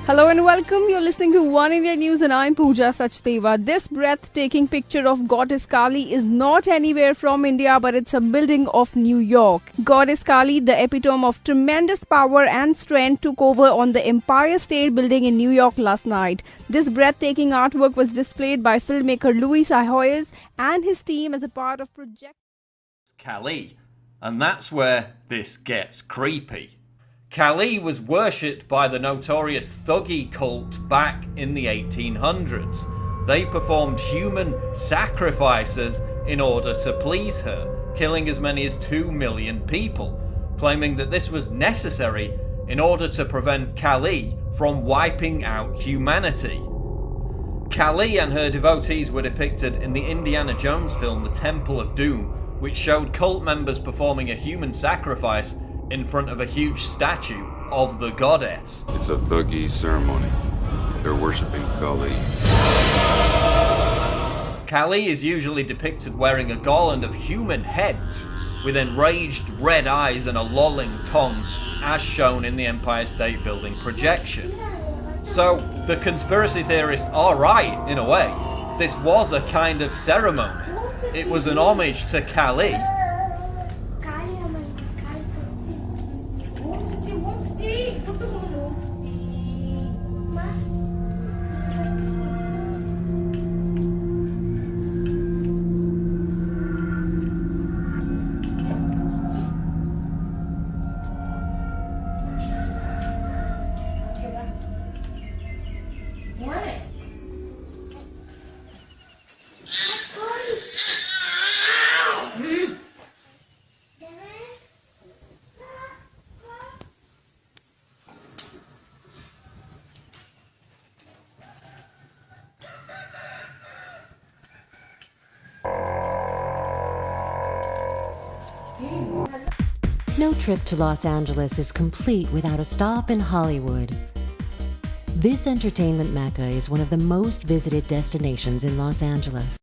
Hello and welcome. You're listening to One India News and I'm Pooja Sachdeva. This breathtaking picture of Goddess Kali is not anywhere from India, but it's a building of New York. Goddess Kali, the epitome of tremendous power and strength, took over on the Empire State Building in New York last night. This breathtaking artwork was displayed by filmmaker Luis Ahoyes and his team as a part of Project Kali. And that's where this gets creepy. Kali was worshipped by the notorious Thuggee cult back in the 1800s. They performed human sacrifices in order to please her, killing as many as 2 million people, claiming that this was necessary in order to prevent Kali from wiping out humanity. Kali and her devotees were depicted in the Indiana Jones film The Temple of Doom, which showed cult members performing a human sacrifice in front of a huge statue of the goddess. It's a Thuggee ceremony. They're worshipping Kali. Kali is usually depicted wearing a garland of human heads with enraged red eyes and a lolling tongue, as shown in the Empire State Building projection. So the conspiracy theorists are right in a way. This was a kind of ceremony. It was an homage to Kali. No trip to Los Angeles is complete without a stop in Hollywood. This entertainment mecca is one of the most visited destinations in Los Angeles.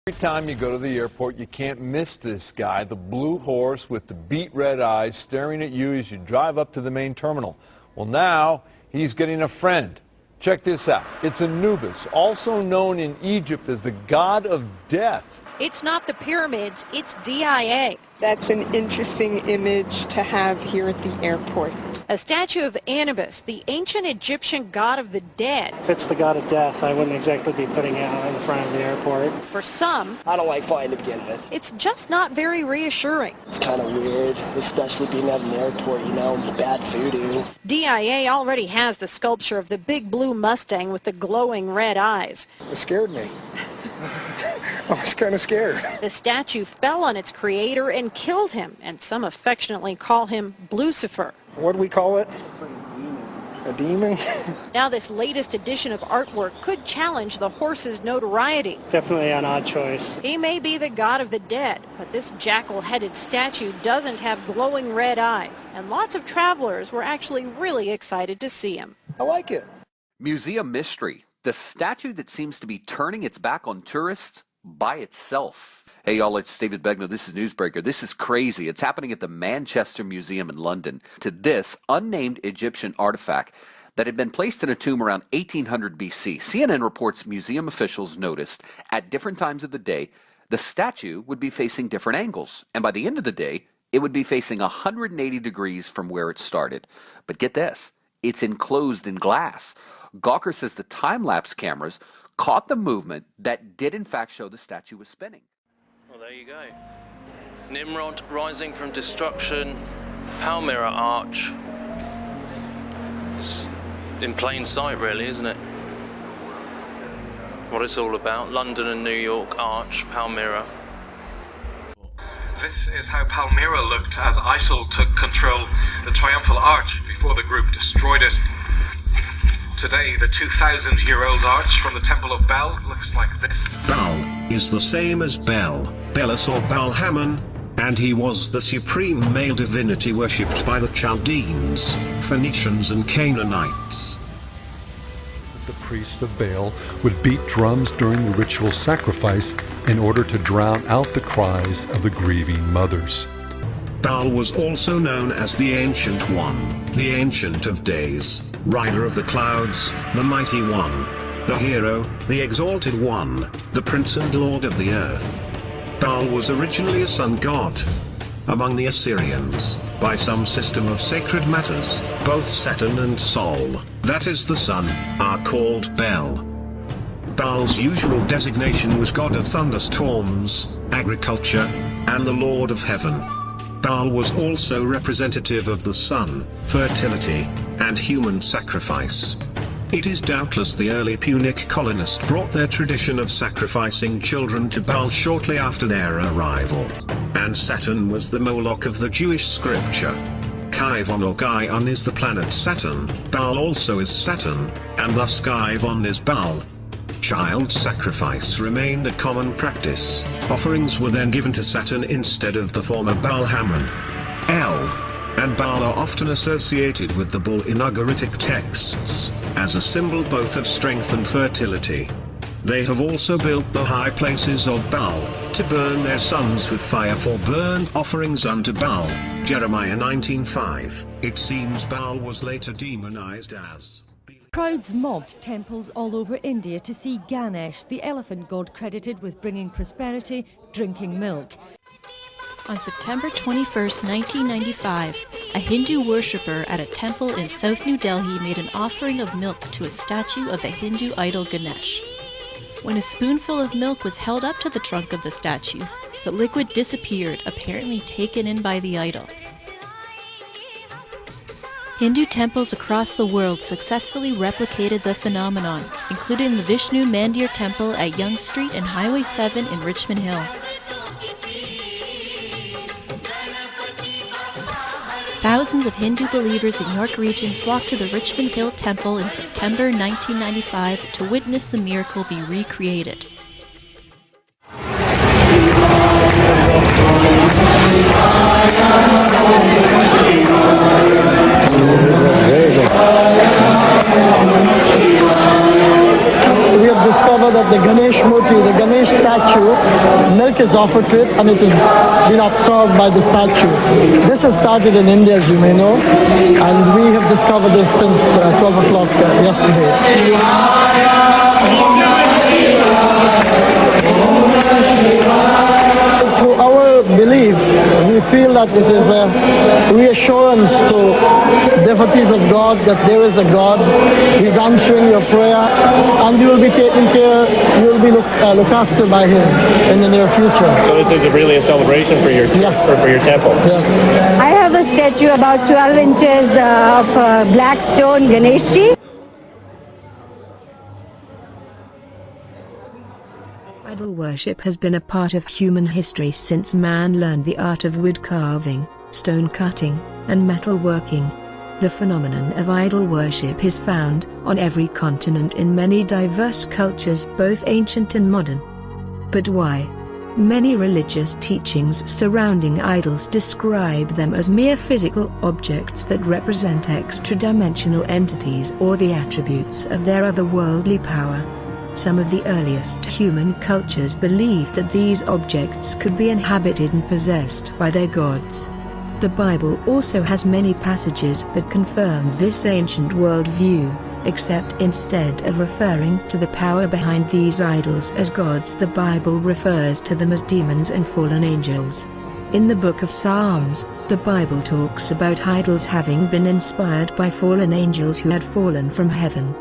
Every time you go to the airport, you can't miss this guy, the blue horse with the beet red eyes staring at you as you drive up to the main terminal. Well, now he's getting a friend. Check this out. It's Anubis, also known in Egypt as the god of death. It's not the pyramids, it's DIA. That's an interesting image to have here at the airport. A statue of Anubis, the ancient Egyptian god of the dead. If it's the god of death, I wouldn't exactly be putting it out in front of the airport. For some, I don't like flying to begin with. it's just not very reassuring. It's kind of weird, especially being at an airport, you know, bad voodoo. DIA already has the sculpture of the big blue Mustang with the glowing red eyes. It scared me. I was kind of scared. The statue fell on its creator and killed him, and some affectionately call him Blucifer. What do we call it? A demon? Now this latest edition of artwork could challenge the horse's notoriety. Definitely an odd choice. He may be the god of the dead, but this jackal-headed statue doesn't have glowing red eyes, and lots of travelers were actually really excited to see him. I like it. Museum Mystery, the statue that seems to be turning its back on tourists by itself. Hey y'all, it's David Begnaud. This is Newsbreaker. This is crazy. It's happening at the Manchester Museum in London to this unnamed Egyptian artifact that had been placed in a tomb around 1800 BC. CNN reports museum officials noticed at different times of the day the statue would be facing different angles, and by the end of the day it would be facing 180 degrees from where it started. But get this, it's enclosed in glass. Gawker says the time-lapse cameras caught the movement that did in fact show the statue was spinning. Well, there you go. Nimrod rising from destruction, Palmyra Arch. It's in plain sight really, isn't it? What it's all about. London and New York Arch, Palmyra. This is how Palmyra looked as ISIL took control the Triumphal Arch before the group destroyed it. Today, the 2,000-year-old arch from the Temple of Bel looks like this. Baal is the same as Bel, Belus or Baal-Hamon, and he was the supreme male divinity worshipped by the Chaldeans, Phoenicians and Canaanites. The priests of Baal would beat drums during the ritual sacrifice in order to drown out the cries of the grieving mothers. Baal was also known as the Ancient One, the Ancient of Days, Rider of the Clouds, the Mighty One, the Hero, the Exalted One, the Prince and Lord of the Earth. Baal was originally a sun god. Among the Assyrians, by some system of sacred matters, both Saturn and Sol, that is the sun, are called Bel. Baal's usual designation was god of thunderstorms, agriculture, and the Lord of Heaven. Baal was also representative of the sun, fertility, and human sacrifice. It is doubtless the early Punic colonists brought their tradition of sacrificing children to Baal shortly after their arrival. And Saturn was the Moloch of the Jewish scripture. Kivon or Gion is the planet Saturn, Baal also is Saturn, and thus Kivon is Baal. Child sacrifice remained a common practice. Offerings were then given to Saturn instead of the former Baal-Hamon. El and Baal are often associated with the bull in Ugaritic texts, as a symbol both of strength and fertility. They have also built the high places of Baal, to burn their sons with fire for burnt offerings unto Baal, Jeremiah 19:5. It seems Baal was later demonized as... Crowds mobbed temples all over India to see Ganesh, the elephant god credited with bringing prosperity, drinking milk. On September 21, 1995, a Hindu worshipper at a temple in South New Delhi made an offering of milk to a statue of the Hindu idol Ganesh. When a spoonful of milk was held up to the trunk of the statue, the liquid disappeared, apparently taken in by the idol. Hindu temples across the world successfully replicated the phenomenon, including the Vishnu Mandir Temple at Yonge Street and Highway 7 in Richmond Hill. Thousands of Hindu believers in York Region flocked to the Richmond Hill Temple in September 1995 to witness the miracle be recreated. We have discovered that the Ganesh Murti, the Ganesh statue, milk is offered to it and it has been absorbed by the statue. This has started in India, as you may know, and we have discovered this since 12 o'clock yesterday. Through our belief, we feel that it is a reassurance to devotees of God that there is a God. He's answering your prayer, and you will be taken care. You will be looked after by Him in the near future. So this is really a celebration for your for your temple. Yeah. I have a statue about 12 inches of black stone Ganeshji. Idol worship has been a part of human history since man learned the art of wood carving, stone cutting, and metal working. The phenomenon of idol worship is found on every continent in many diverse cultures, both ancient and modern. But why? Many religious teachings surrounding idols describe them as mere physical objects that represent extra-dimensional entities or the attributes of their otherworldly power. Some of the earliest human cultures believed that these objects could be inhabited and possessed by their gods. The Bible also has many passages that confirm this ancient worldview, except instead of referring to the power behind these idols as gods, the Bible refers to them as demons and fallen angels. In the book of Psalms, the Bible talks about idols having been inspired by fallen angels who had fallen from heaven.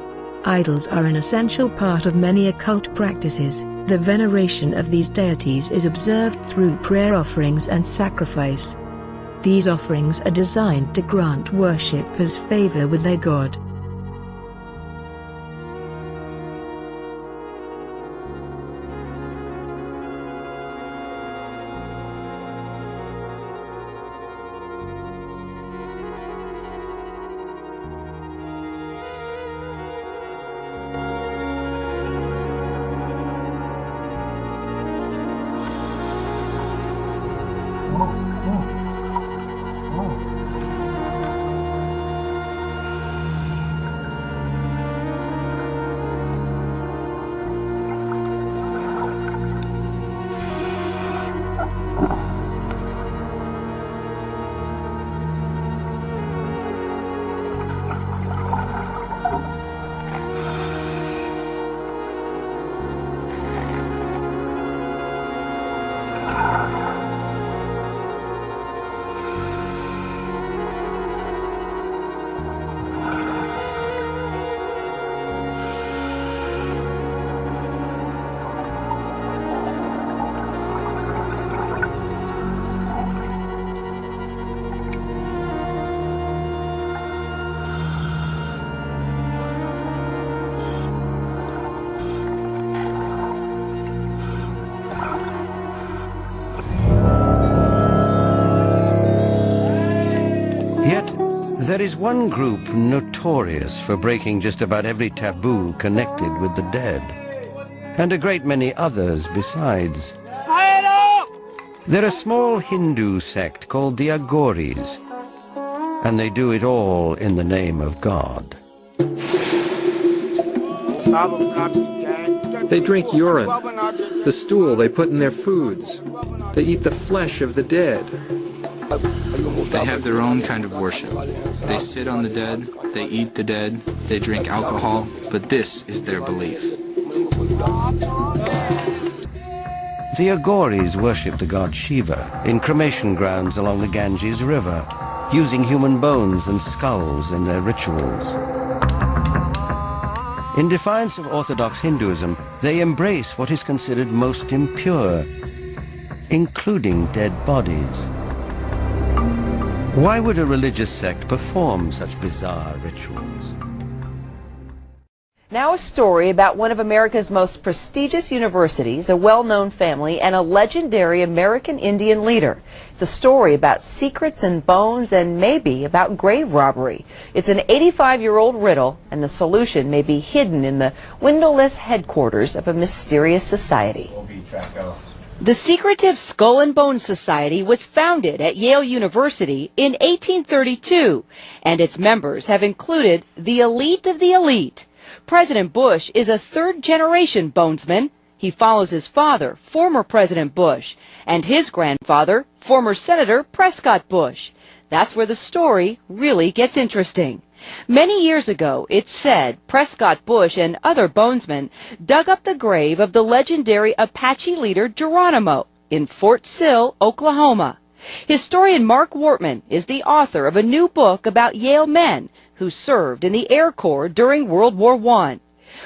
Idols are an essential part of many occult practices. The veneration of these deities is observed through prayer offerings and sacrifice. These offerings are designed to grant worshippers favor with their God. There is one group notorious for breaking just about every taboo connected with the dead, and a great many others besides. They're a small Hindu sect called the Aghoris, and they do it all in the name of God. They drink urine, the stool they put in their foods. They eat the flesh of the dead. They have their own kind of worship. They sit on the dead, they eat the dead, they drink alcohol, but this is their belief. The Aghoris worship the god Shiva in cremation grounds along the Ganges River, using human bones and skulls in their rituals. In defiance of Orthodox Hinduism, they embrace what is considered most impure, including dead bodies. Why would a religious sect perform such bizarre rituals? Now a story about one of America's most prestigious universities, a well-known family, and a legendary American Indian leader. It's a story about secrets and bones and maybe about grave robbery. It's an 85-year-old riddle, and the solution may be hidden in the windowless headquarters of a mysterious society. The secretive Skull and Bones Society was founded at Yale University in 1832, and its members have included the elite of the elite. President Bush is a third-generation bonesman. He follows his father, former President Bush, and his grandfather, former Senator Prescott Bush. That's where the story really gets interesting. Many years ago, it's said Prescott Bush and other bonesmen dug up the grave of the legendary Apache leader Geronimo in Fort Sill, Oklahoma. Historian Mark Wortman is the author of a new book about Yale men who served in the Air Corps during World War I.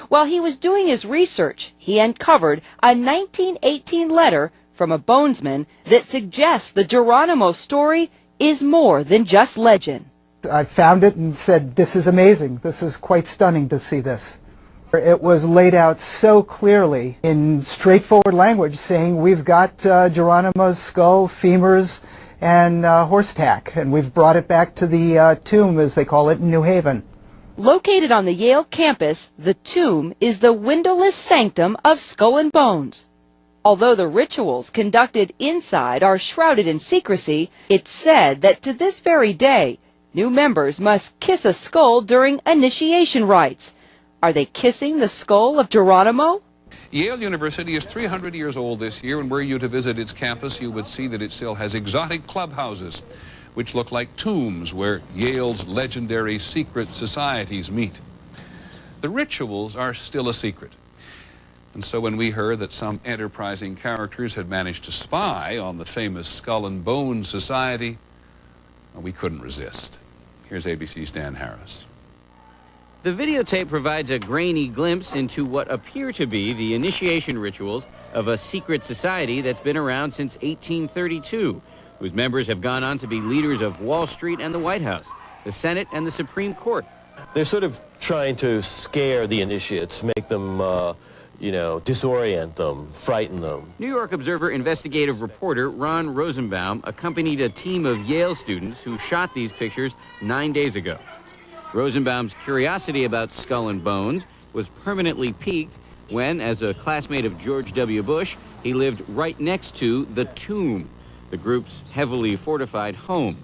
While he was doing his research, he uncovered a 1918 letter from a bonesman that suggests the Geronimo story is more than just legend. I found it and said, this is amazing. This is quite stunning to see this. It was laid out so clearly in straightforward language, saying we've got Geronimo's skull, femurs, and horse tack, and we've brought it back to the tomb, as they call it, in New Haven. Located on the Yale campus, the tomb is the windowless sanctum of Skull and Bones. Although the rituals conducted inside are shrouded in secrecy, it's said that to this very day, new members must kiss a skull during initiation rites. Are they kissing the skull of Geronimo? Yale University is 300 years old this year, and were you to visit its campus, you would see that it still has exotic clubhouses, which look like tombs where Yale's legendary secret societies meet. The rituals are still a secret. And so when we heard that some enterprising characters had managed to spy on the famous Skull and Bones Society, well, we couldn't resist. Here's ABC's Dan Harris. The videotape provides a grainy glimpse into what appear to be the initiation rituals of a secret society that's been around since 1832, whose members have gone on to be leaders of Wall Street and the White House, the Senate and the Supreme Court. They're sort of trying to scare the initiates, make them, disorient them, frighten them. New York Observer investigative reporter Ron Rosenbaum accompanied a team of Yale students who shot these pictures 9 days ago. Rosenbaum's curiosity about Skull and Bones was permanently piqued when, as a classmate of George W. Bush, he lived right next to the tomb, the group's heavily fortified home.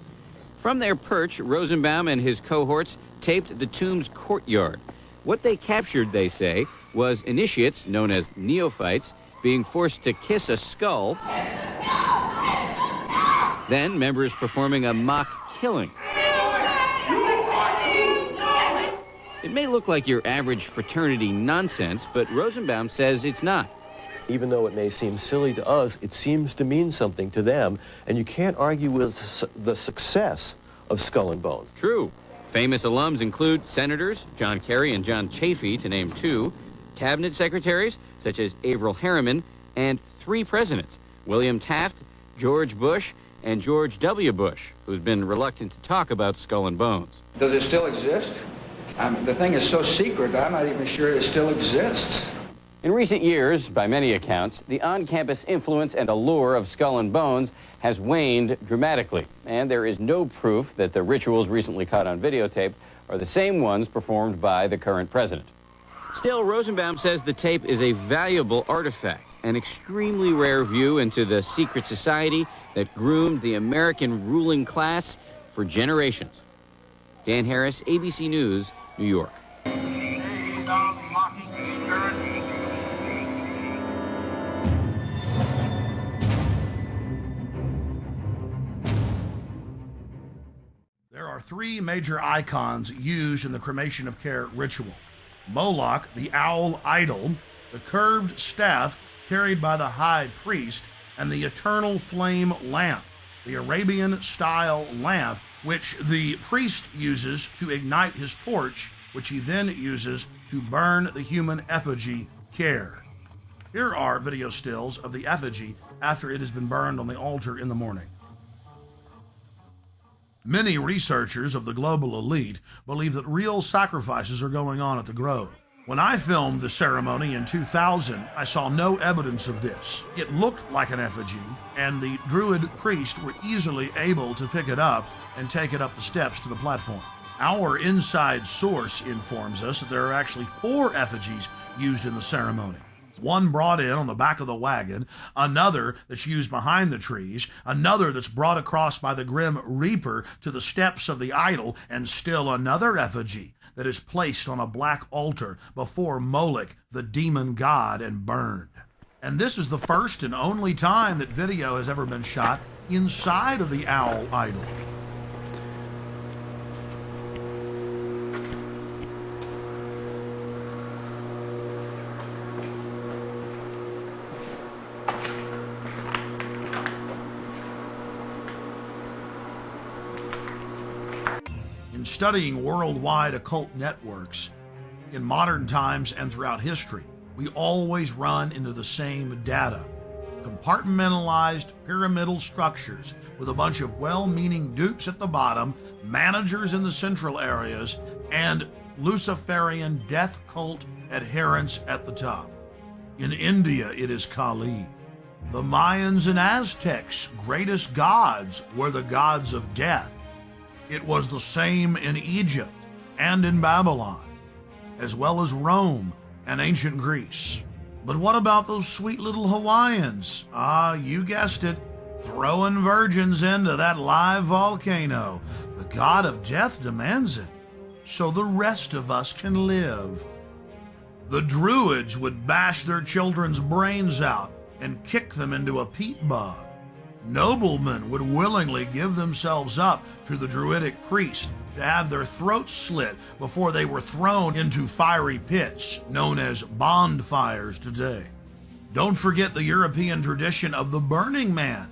From their perch, Rosenbaum and his cohorts taped the tomb's courtyard. What they captured, they say, was initiates, known as neophytes, being forced to kiss a skull, then members performing a mock killing. It may look like your average fraternity nonsense, but Rosenbaum says it's not. Even though it may seem silly to us, it seems to mean something to them, and you can't argue with the success of Skull and Bones. True. Famous alums include senators John Kerry and John Chafee, to name two, cabinet secretaries such as Averell Harriman, and 3 presidents, William Taft, George Bush, and George W. Bush, who's been reluctant to talk about Skull and Bones. Does it still exist? The thing is so secret, I'm not even sure it still exists. In recent years, by many accounts, the on-campus influence and allure of Skull and Bones has waned dramatically, and there is no proof that the rituals recently caught on videotape are the same ones performed by the current president. Still, Rosenbaum says the tape is a valuable artifact, an extremely rare view into the secret society that groomed the American ruling class for generations. Dan Harris, ABC News, New York. There are three major icons used in the cremation of care ritual. Moloch, the owl idol, the curved staff carried by the high priest, and the eternal flame lamp, the Arabian-style lamp, which the priest uses to ignite his torch, which he then uses to burn the human effigy care. Here are video stills of the effigy after it has been burned on the altar in the morning. Many researchers of the global elite believe that real sacrifices are going on at the grove. When I filmed the ceremony in 2000, I saw no evidence of this. It looked like an effigy, and the Druid priests were easily able to pick it up and take it up the steps to the platform. Our inside source informs us that there are actually 4 effigies used in the ceremony. One brought in on the back of the wagon, another that's used behind the trees, another that's brought across by the Grim Reaper to the steps of the idol, and still another effigy that is placed on a black altar before Moloch, the demon god, and burned. And this is the first and only time that video has ever been shot inside of the owl idol. In studying worldwide occult networks, in modern times and throughout history, we always run into the same data. Compartmentalized pyramidal structures with a bunch of well-meaning dupes at the bottom, managers in the central areas, and Luciferian death cult adherents at the top. In India, it is Kali. The Mayans and Aztecs' greatest gods were the gods of death. It was the same in Egypt and in Babylon, as well as Rome and ancient Greece. But what about those sweet little Hawaiians? You guessed it, throwing virgins into that live volcano. The god of death demands it, so the rest of us can live. The Druids would bash their children's brains out and kick them into a peat bog. Noblemen would willingly give themselves up to the Druidic priest to have their throats slit before they were thrown into fiery pits, known as bonfires today. Don't forget the European tradition of the Burning Man.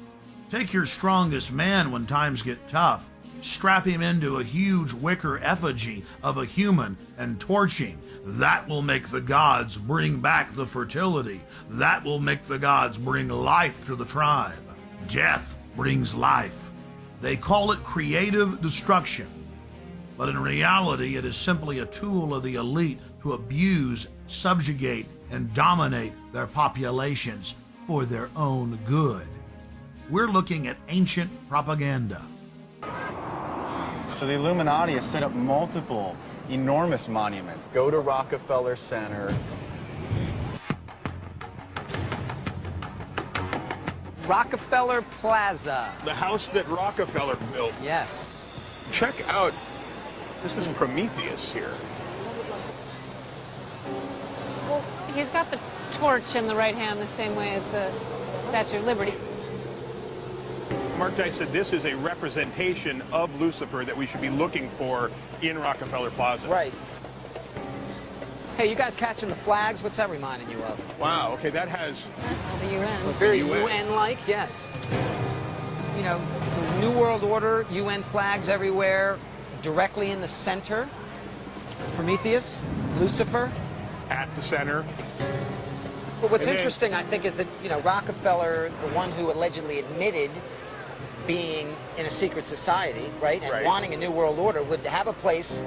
Take your strongest man when times get tough, strap him into a huge wicker effigy of a human and torch him. That will make the gods bring back the fertility. That will make the gods bring life to the tribe. Death brings life. They call it creative destruction, but in reality it is simply a tool of the elite to abuse, subjugate, and dominate their populations for their own good. We're looking at ancient propaganda. So the Illuminati has set up multiple enormous monuments. Go to Rockefeller Center. Rockefeller Plaza. The house that Rockefeller built. Yes. Check out, this is Prometheus here. Well, he's got the torch in the right hand the same way as the Statue of Liberty. Mark Dice said this is a representation of Lucifer that we should be looking for in Rockefeller Plaza. Right. Hey, you guys catching the flags? What's that reminding you of? Wow, okay, that has... The UN. Very UN-like, yes. You know, New World Order, UN flags everywhere, directly in the center. Prometheus, Lucifer. At the center. But what's interesting, I think, is that, you know, Rockefeller, the one who allegedly admitted being in a secret society, right, and wanting a New World Order, would have a place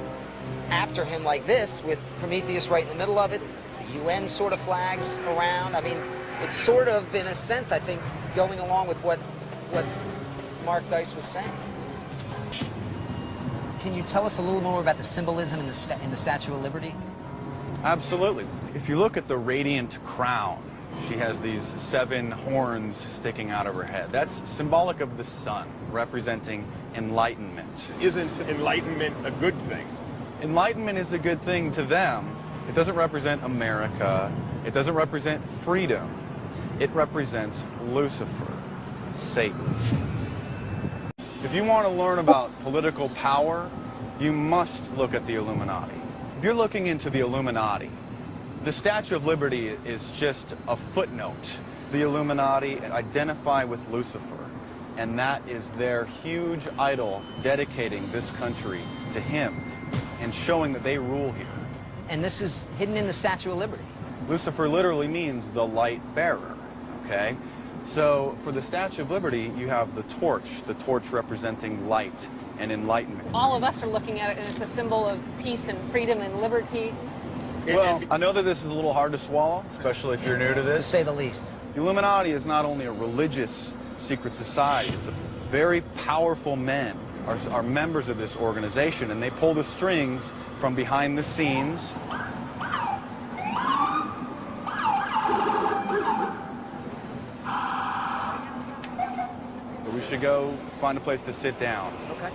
after him like this, with Prometheus right in the middle of it, the UN sort of flags around. I mean, it's sort of, in a sense, I think, going along with what Mark Dice was saying. Can you tell us a little more about the symbolism in the Statue of Liberty? Absolutely. If you look at the radiant crown, she has these 7 horns sticking out of her head. That's symbolic of the sun, representing enlightenment. Isn't enlightenment a good thing? Enlightenment is a good thing to them. It doesn't represent America. It doesn't represent freedom. It represents Lucifer, Satan. If you want to learn about political power, you must look at the Illuminati. If you're looking into the Illuminati, the Statue of Liberty is just a footnote. The Illuminati identify with Lucifer, and that is their huge idol dedicating this country to him and showing that they rule here. And this is hidden in the Statue of Liberty. Lucifer literally means the light bearer, okay? So for the Statue of Liberty, you have the torch representing light and enlightenment. All of us are looking at it, and it's a symbol of peace and freedom and liberty. Well, I know that this is a little hard to swallow, especially if you're new to this. To say the least. The Illuminati is not only a religious secret society, it's a very powerful men are members of this organization, and they pull the strings from behind the scenes. But we should go find a place to sit down. Okay.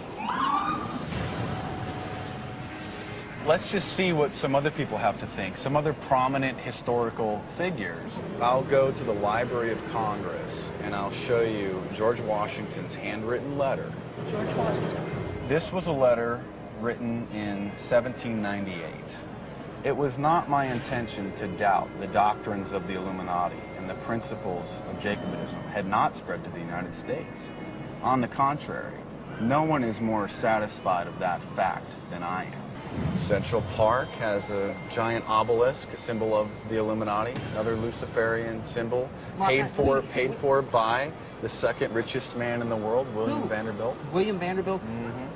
Let's just see what some other people have to think, some other prominent historical figures. I'll go to the Library of Congress, and I'll show you George Washington's handwritten letter. George Washington. This was a letter written in 1798. It was not my intention to doubt the doctrines of the Illuminati, and the principles of Jacobinism had not spread to the United States. On the contrary, no one is more satisfied of that fact than I am. Central Park has a giant obelisk, a symbol of the Illuminati, another Luciferian symbol, paid for by the second richest man in the world, William Vanderbilt. William Vanderbilt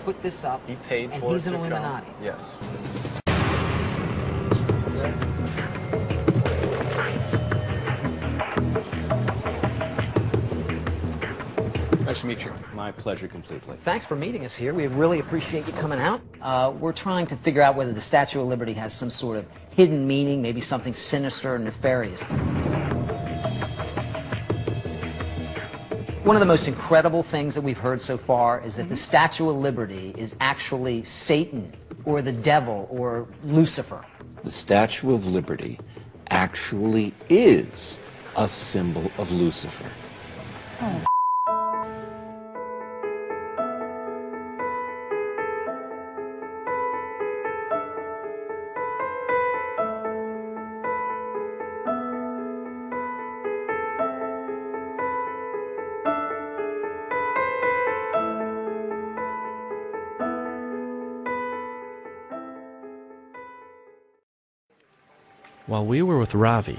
put this up, he paid and for he's it an to Illuminati. come. Yes. Nice to meet you. My pleasure completely. Thanks for meeting us here. We really appreciate you coming out. We're trying to figure out whether the Statue of Liberty has some sort of hidden meaning, maybe something sinister or nefarious. One of the most incredible things that we've heard so far is that the Statue of Liberty is actually Satan or the devil or Lucifer. The Statue of Liberty actually is a symbol of Lucifer. Oh. While we were with Ravi,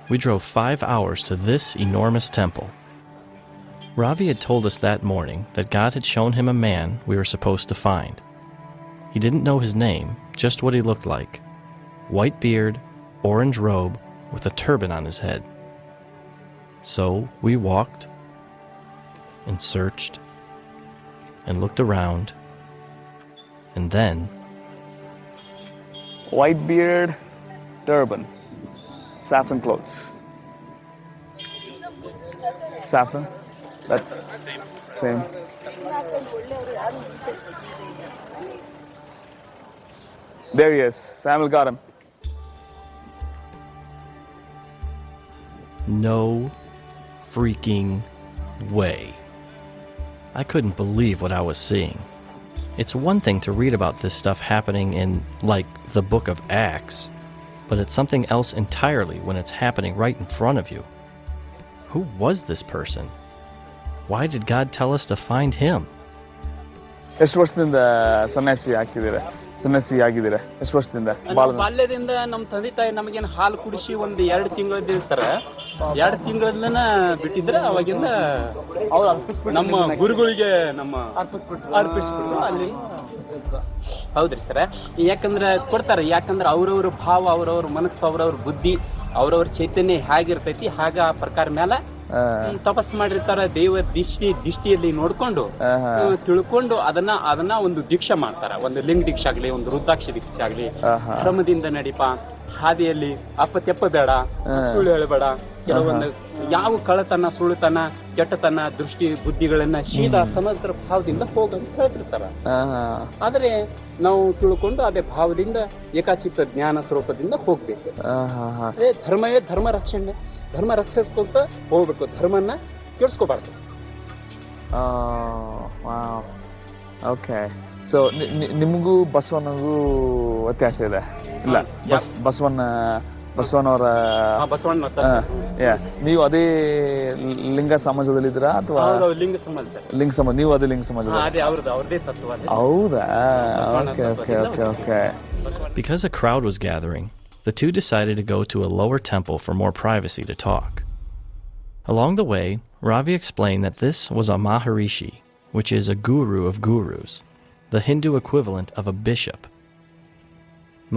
we drove 5 hours to this enormous temple. Ravi had told us that morning that God had shown him a man we were supposed to find. He didn't know his name, just what he looked like. White beard, orange robe, with a turban on his head. So we walked and searched and looked around, and then... White beard, turban, saffron clothes. Saffron? That's same. There he is. Samuel got him. No freaking way. I couldn't believe what I was seeing. It's one thing to read about this stuff happening in, like, the book of Acts, but it's something else entirely when it's happening right in front of you. Who was this person? Why did God tell us to find him? ಎಷ್ಟು ವರ್ಷದಿಂದ ಸನ್ಯಾಸಿ ಆಗಿದ್ದೀರಾ? ಎಷ್ಟು ವರ್ಷದಿಂದ? ಬಾಲ್ಯದಿಂದ ನಮ್ಮ ತಂದೆ ತಾಯಿ ನಮಗೇನು ಹಾಲು ಕುಡಿಸಿ ಒಂದು 2 ತಿಂಗಳಿಂದ ಸರ್ 2 ತಿಂಗಳಿಂದನ ಬಿಟ್ಟಿದ್ರೆ ಅವಾಗಿಂದ ನಮ್ಮ ಗುರುಗಳಿಗೆ ನಮ್ಮ ಅರ್ಪಿಸ್ಬಿಟ್ರು ಅಲ್ಲಿ ಹೌದ್ರಿ ಸರ. ಯಾಕಂದ್ರೆ ಕೊಡ್ತಾರೆ, ಯಾಕಂದ್ರೆ ಅವ್ರವ್ರ ಭಾವ, ಅವ್ರವ್ರ ಮನಸ್ಸು, ಅವ್ರವ್ರ ಬುದ್ಧಿ, ಅವ್ರವ್ರ ಚೈತನ್ಯ ಹೇಗಿರ್ತೈತಿ ಹಾಗ ಆ ಪ್ರಕಾರ ಮೇಲೆ ತಪಸ್ಸು ಮಾಡಿರ್ತಾರ. ದೇವರ ದೃಷ್ಟಿಯಲ್ಲಿ ನೋಡ್ಕೊಂಡು ತಿಳ್ಕೊಂಡು ಅದನ್ನ ಒಂದು ದೀಕ್ಷೆ ಮಾಡ್ತಾರ. ಒಂದು ಲಿಂಗ ದೀಕ್ಷೆ ಆಗ್ಲಿ, ಒಂದು ರುದ್ರಾಕ್ಷಿ ದೀಕ್ಷೆ ಆಗ್ಲಿ, ಕ್ರಮದಿಂದ ನಡಿಪ, ಹಾದಿಯಲ್ಲಿ ಅಪ್ಪತ್ತೆಪ್ಪ ಬೇಡ, ಸುಳ್ಳು ಹೇಳಬೇಡ, ಕೆಲವೊಂದು ಯಾವ ಕಳ್ಳತನ, ಸುಳ್ಳುತನ, ಕೆಟ್ಟತನ, ದೃಷ್ಟಿ ಬುದ್ಧಿಗಳನ್ನ ಶೀದಾ ಸಮಗ್ರ ಭಾವದಿಂದ ಹೋಗಂತ ಹೇಳ್ತಿರ್ತಾರ. ಆದ್ರೆ ನಾವು ತಿಳ್ಕೊಂಡು ಅದೇ ಭಾವದಿಂದ ಏಕಾಚಿತ್ತ ಜ್ಞಾನ ಸ್ವರೂಪದಿಂದ ಹೋಗ್ಬೇಕು. ಅದೇ ಧರ್ಮವೇ ಧರ್ಮ ರಕ್ಷಣೆ, ಧರ್ಮ ರಕ್ಷಿಸ್ಕೊಂತ ಹೋಗ್ಬೇಕು, ಧರ್ಮನ್ನ ಕೆಡ್ಸ್ಕೋಬಾರ್ದು. ಓಕೆ. ಸೊ ನಿಮಗೂ ಬಸವನಿಗೂ ವ್ಯತ್ಯಾಸ ಇದೆ? ಇಲ್ಲ, ಬಸವನವರ ನೀವು ಅದೇ ಲಿಂಗ ಸಮಾಜದಲ್ಲಿದ್ದೀರಾ ಅಥವಾ ಲಿಂಗ ಸಮಾಜ? ನೀವು ಅದೇ ಲಿಂಗ ಸಮಾಜ? ಹೌದಾ? Because a crowd was gathering, the two decided to go to a lower temple for more privacy to talk. Along the way, Ravi explained that this was a Maharishi, which is a guru of gurus, the Hindu equivalent of a bishop.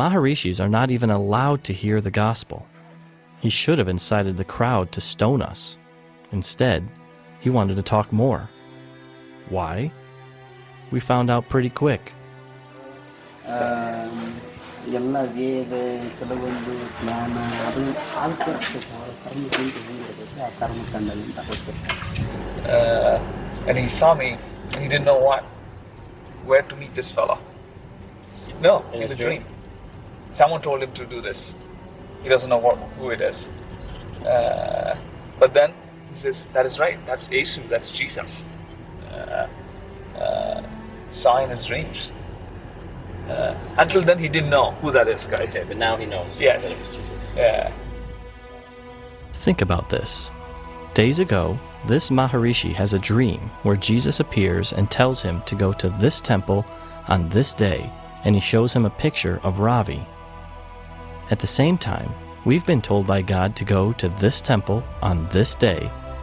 Maharishis are not even allowed to hear the gospel. He should have incited the crowd to stone us. Instead, he wanted to talk more. Why? We found out pretty quick. ಎಲ್ಲ ವೇದ, ಕೆಲವೊಂದು ಜ್ಞಾನ, ಅದು ಕರ್ಮ ಕಂಡಲ್ಲಿಂದ And he saw me, and he didn't know where to meet this fellow. No, in a dream. Someone told him to do this. He doesn't know who it is. But then he says, that is right, that's Jesus, that's Jesus. Saw in his dreams. Until then he didn't know who that is, guy. Okay, but now he knows. Yes. That it was Jesus. Yeah. Think about this. Days ago, this Maharishi has a dream where Jesus appears and tells him to go to this temple on this day, and he shows him a picture of Ravi. At the same time, we've been told by God to go to this temple on this day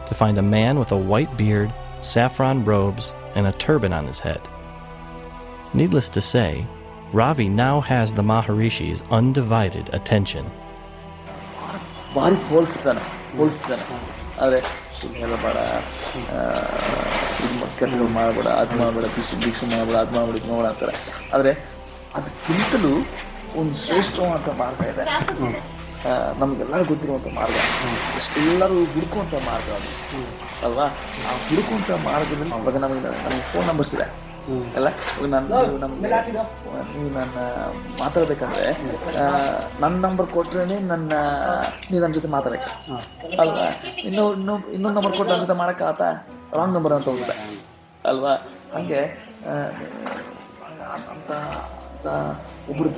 to find a man with a white beard, saffron robes, and a turban on his head. Needless to say, Ravi now has the Maharishi's undivided attention. ಭಾರಿ ಹೋಲಿಸ್ತಾನೆ. ಆದರೆ ಹೇಳಬೇಡ, ಕೆಟ್ಟಗಳು ಮಾಡಬೇಡ, ಅದು ಮಾಡಬೇಡ, ದೀಕ್ಷೆ ಮಾಡಬೇಡ, ಅದು ಮಾಡಬೇಡ, ಇದು ಮಾಡಬೇಡ ಅಂತಾರೆ. ಆದರೆ ಅದಕ್ಕಿಂತಲೂ ಒಂದು ಶ್ರೇಷ್ಠವಾದ ಮಾರ್ಗ ಇದೆ, ನಮಗೆಲ್ಲರೂ ಗೊತ್ತಿರುವಂಥ ಮಾರ್ಗ, ಎಲ್ಲರೂ ಹುಡುಕುವಂಥ ಮಾರ್ಗ ಅದು ಅಲ್ವಾ? ಆ ಹುಡುಕುವಂಥ ಮಾರ್ಗದಲ್ಲಿ ಇವಾಗ ನಮಗೆ ಫೋನ್ ನಂಬರ್ಸ್ ಇದೆ ಅಲ್ಲ? ನೀವು ನನ್ನ ಮಾತಾಡ್ಬೇಕಂದ್ರೆ ನನ್ನ ನಂಬರ್ ಕೊಟ್ರೇನೆ ನೀವು ನನ್ನ ಜೊತೆ ಮಾತಾಡಕ್ಕೆ ಅಲ್ವಾ? ಇನ್ನೊಂದು ನಂಬರ್ ಕೊಟ್ಟು ನನ್ನ ಜೊತೆ ಮಾಡೋಕ್ಕಾಗತ್ತ? ರಾಂಗ್ ನಂಬರ್ ಅಂತ ಹೋಗುತ್ತೆ ಅಲ್ವಾ? ಹಂಗೆ ಅಂತ ಒಬ್ರು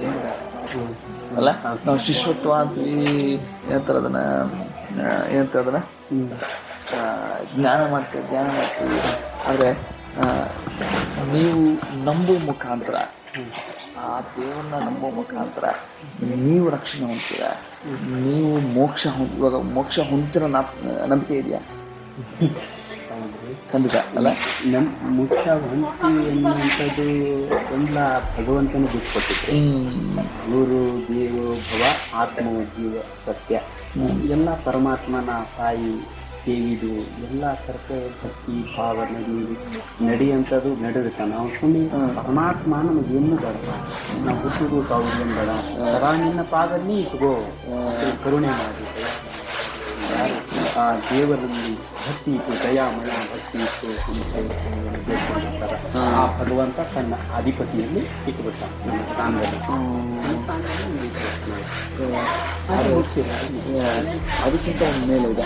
ಅಲ್ಲ, ನಾವು ಶಿಷ್ಯತ್ವ ಅಂತೀವಿ, ಏನಂತಾರೆ ಅದನ್ನ ಜ್ಞಾನ ಮಾಡ್ತೀವಿ. ಆದರೆ ನೀವು ನಂಬುವ ಮುಖಾಂತರ, ಆ ದೇವರನ್ನ ನಂಬುವ ಮುಖಾಂತರ ನೀವು ರಕ್ಷಣೆ ಹೊಂದ್ತೀರ, ನೀವು ಇವಾಗ ಮೋಕ್ಷ ಹೊಂದ್ತಿರೋ ನಂಬಿಕೆ ಇದೆಯಾ? ಖಂಡಿತ ಅಲ್ಲ. ಮೋಕ್ಷ ಹೊಂದ್ತೀವಿ ಎನ್ನುವಂಥದ್ದು ಎಲ್ಲ ಭಗವಂತನ ಬಿಟ್ಕೊಟ್ಟಿದ್ರು. ಗುರು, ದೇವ, ಭವ, ಆತ್ಮ, ಜೀವ, ಸತ್ಯ ಎಲ್ಲ ಪರಮಾತ್ಮನ ತಾಯಿ ದೇವಿದು ಎಲ್ಲ ಕರ್ತವ್ಯ, ಭಕ್ತಿ ಭಾವ ನಡೆಯುವಂಥದ್ದು ನಡೆಯುತ್ತೆ. ನಾವು ಸುಮ್ಮನೆ ಪರಮಾತ್ಮ ನಮಗೆ ಏನು ಬೇಡ, ನಾವು ಹುಟ್ಟುದು ಸಾವಿರ ಏನು ಬೇಡ, ಸದಾ ನಿನ್ನ ಪಾದನ್ನೇ ಇಟ್ಕೋ, ಕರುಣೆ ಮಾಡಿದ್ರೆ ಆ ದೇವರಲ್ಲಿ ಭಕ್ತಿ ಇತ್ತು, ದಯಾಮಯ ಭಕ್ತಿ ಇತ್ತು, ಬೇಡ್ಕೊಂಡಿರ್ತಾರೆ. ಆ ಭಗವಂತ ತನ್ನ ಅಧಿಪತಿಯಲ್ಲಿ ಇಟ್ಬಿಟ್ಟ ನಮ್ಮ ಸ್ಥಾನದಲ್ಲಿ. ಅದಕ್ಕಿಂತ ಒಂದು ಮೇಲೆ ಇದೆ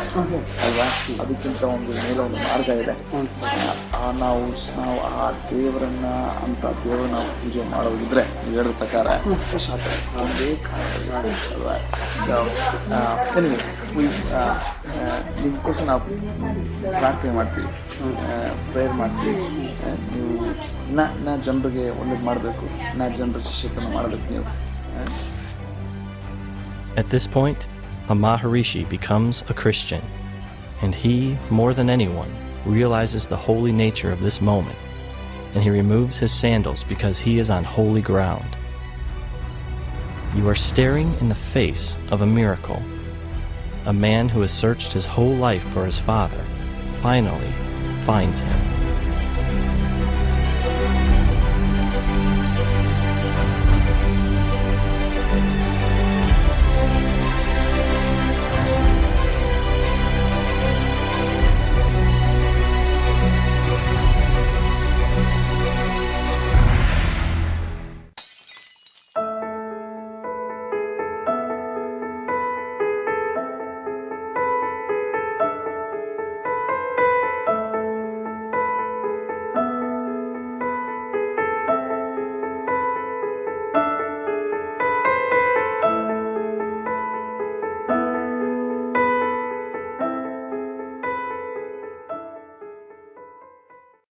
ಅಲ್ವಾ? ಅದಕ್ಕಿಂತ ಒಂದು ಮೇಲೆ ಒಂದು ಮಾರ್ಗ ಇದೆ. ನಾವು ಆ ದೇವರನ್ನ ನಾವು ಪೂಜೆ ಮಾಡೋದಿದ್ರೆ ನೀವು ಹೇಳಿದ ಪ್ರಕಾರ ಒಂದೇ ಅಲ್ವಾ? ನಿಮ್ಗೋಸ್ಕರ ನಾವು ಪ್ರಾರ್ಥನೆ ಮಾಡ್ತೀವಿ, ಪ್ರೇಯರ್ ಮಾಡ್ತೀವಿ. ನೀವು ನಾ ಜನರಿಗೆ ಒಳ್ಳೇದು ಮಾಡಬೇಕು, ನಾ ಜನರ ಶಿಷ್ಯತನ ಮಾಡಬೇಕು ನೀವು. At this point, a Maharishi becomes a Christian, and he, more than anyone, realizes the holy nature of this moment. and he removes his sandals because he is on holy ground. You are staring in the face of a miracle. A man who has searched his whole life for his father finally finds him.